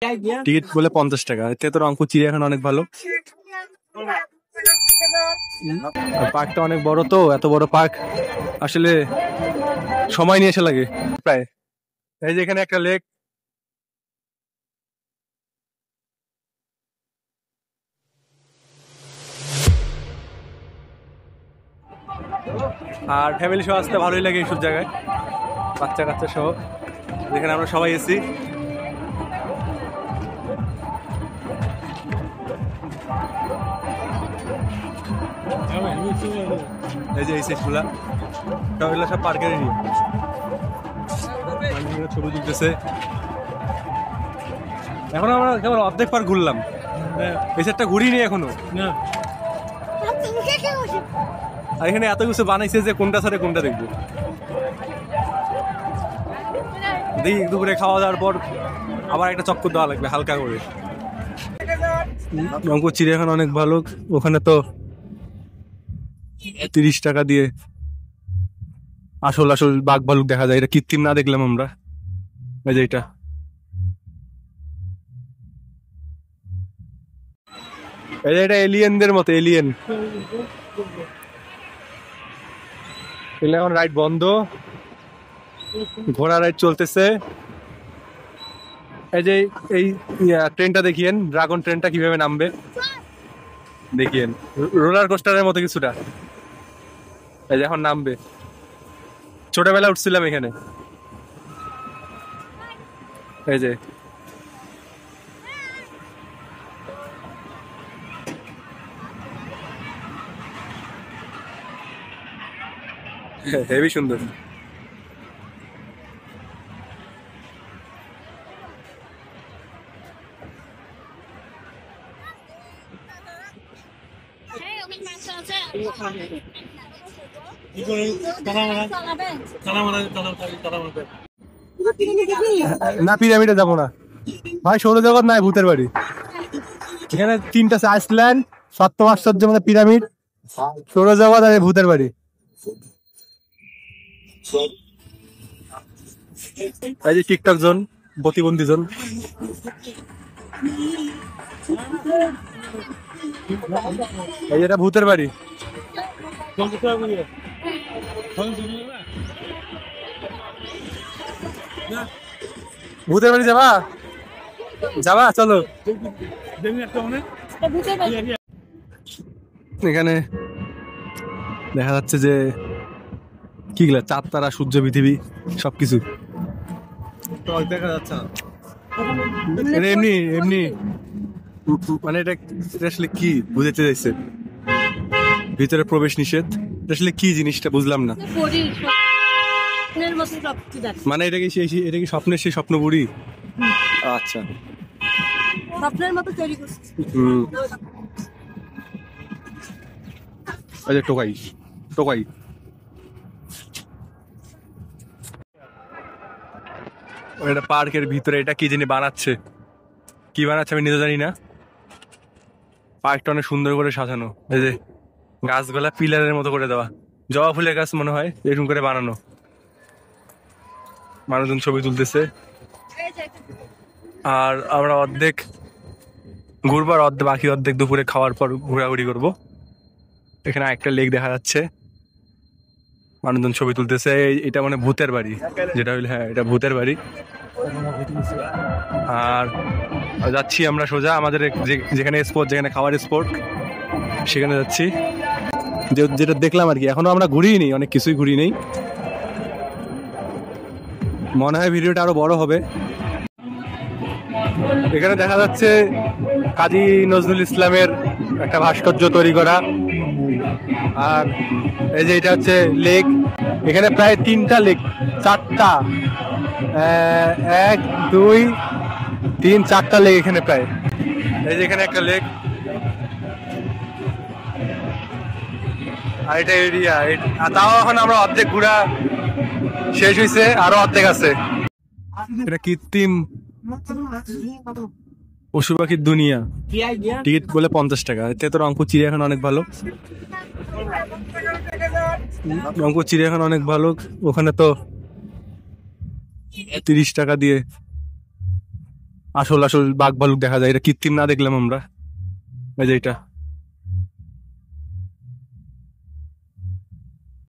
Ticket বলে 50 টাকা। এতে তো রংপুর চিড়িয়াখানা অনেক ভালো, পার্কটা অনেক বড়। তো এত বড় পার্ক আসলে সময় নিয়ে এসে লাগে প্রায়। এই যে এখানে একটা লেক, আর ফ্যামিলি সহ আসতে ভালোই লাগে এইসব জায়গায়, বাচ্চা কাচ্চা সহ, যেখানে আমরা সবাই এসি। এই যে এই সেটগুলা সবগুলো সব পার্কের ছবি তুলতেছে। এখন আমরা কেবল অর্ধেক পার্ক ঘুরলাম, এই সেটটা ঘুরিনি এখনো। আর এখানে এত কিছু বানাইছে যে কোনটা ছাড়ে কোনটা দেখবো। দেখি দুপুরে খাওয়া দাওয়ার পর আবার একটা চক্কর দেওয়া লাগবে হালকা করে। রংপুর চিড়িয়াখানা অনেক ভালো, ওখানে তো 30 টাকা দিয়ে আসল আসল বাঘ ভালুক দেখা যায়। এটা কৃত্রিম না দেখলাম আমরা। এই যে এটা এলিয়েনদের মতো, এলিয়েন। এখন রাইড বন্ধ, ঘোড়া রাইড চলতেছে। এই যে এই ট্রেনটা দেখিয়েন, ড্রাগন ট্রেনটা কিভাবে নামবে দেখিয়েন, রোলার কোস্টারের মতো কিছুটা। এই যে এখন নামবে। ছোটবেলা উঠছিলাম এখানে। এই যে হেবি সুন্দর। না পিরামিডে যাবো না ভাই, সৌরজগৎ নাই, ভূতের বাড়ি। এখানে 3টা আছে, আইসল্যান্ড, সপ্তম আশ্চর্য মানে পিরামিড, সৌরজগৎ আর ভূতের বাড়ি। এই যে টিকটক জোন, প্রতিবন্ধী জোন। এই যেটা ভূতের বাড়ি। ভূতের বাড়ি যাবা যাবা চলো। এখানে দেখা যাচ্ছে যে কি গুলা, চাঁদ তারা, সূর্য, পৃথিবী সবকিছু দেখা যাচ্ছে। এমনি এমনি মানে এটা আসলে কি বুঝাতে চাইছে? ভিতরে প্রবেশ নিষেধ, আসলে কি জিনিসটা বুঝলাম না। মানে এটা কি স্বপ্নের সেই স্বপ্ন বুড়ি? আচ্ছা, স্বপ্নের মতো তৈরি করছে। আচ্ছা, টোকাই টোকাই। এটা পার্কের ভিতরে, এটা কি জানি বানাচ্ছে, কি বানাচ্ছে আমি নিজে জানি না। পার্কটা অনেক সুন্দর করে সাজানো, এই যে গাছগুলা পিলারের মতো করে দেওয়া, জবা ফুলের গাছ মনে হয়, এরকম করে বানানো। মানুষজন ছবি তুলতেছে। আর আমরা অর্ধেক ঘুরবো, আর বাকি অর্ধেক দুপুরে খাওয়ার পর ঘোরাঘুরি করবো। এখানে একটা লেক দেখা যাচ্ছে, মানুষজন ছবি তুলতেছে। এটা মানে ভূতের বাড়ি, যেটা হইলে, হ্যাঁ এটা ভূতের বাড়ি। আর যাচ্ছি আমরা সোজা আমাদের যেখানে স্পট, যেখানে খাওয়ার স্পট, সেখানে যাচ্ছি। যেটা দেখলাম আর কি, এখনো আমরা ঘুরিনি, অনেক কিছুই ঘুরি নেই। মনে হয় ভিডিওটা আরো বড় হবে। এখানে দেখা যাচ্ছে কাজী নজরুল ইসলামের একটা ভাস্কর্য তৈরি করা। আর এই যে এটা হচ্ছে লেক, এখানে প্রায় 3টা লেক, 4টা, 1 2 3 4টা লেক এখানে প্রায়। এই যে এখানে একটা লেক, আর এটা এরিয়া। তাও এখন আমরা অর্ধেক ঘোরা শেষ হয়েছে, আরো অর্ধেক আছে। এটা কৃত্রিম পশু পাখির দুনিয়া, টিকিট বলে 50 টাকা। এতে তো রংপুর চিড়িয়াখানা অনেক ভালো, রংপুর চিড়িয়াখানা অনেক ভালো। ওখানে তো 30 টাকা দিয়ে আসল আসল বাঘ ভালুক দেখা যায়, এটা কৃত্রিম না দেখলাম আমরা। এই যে এটা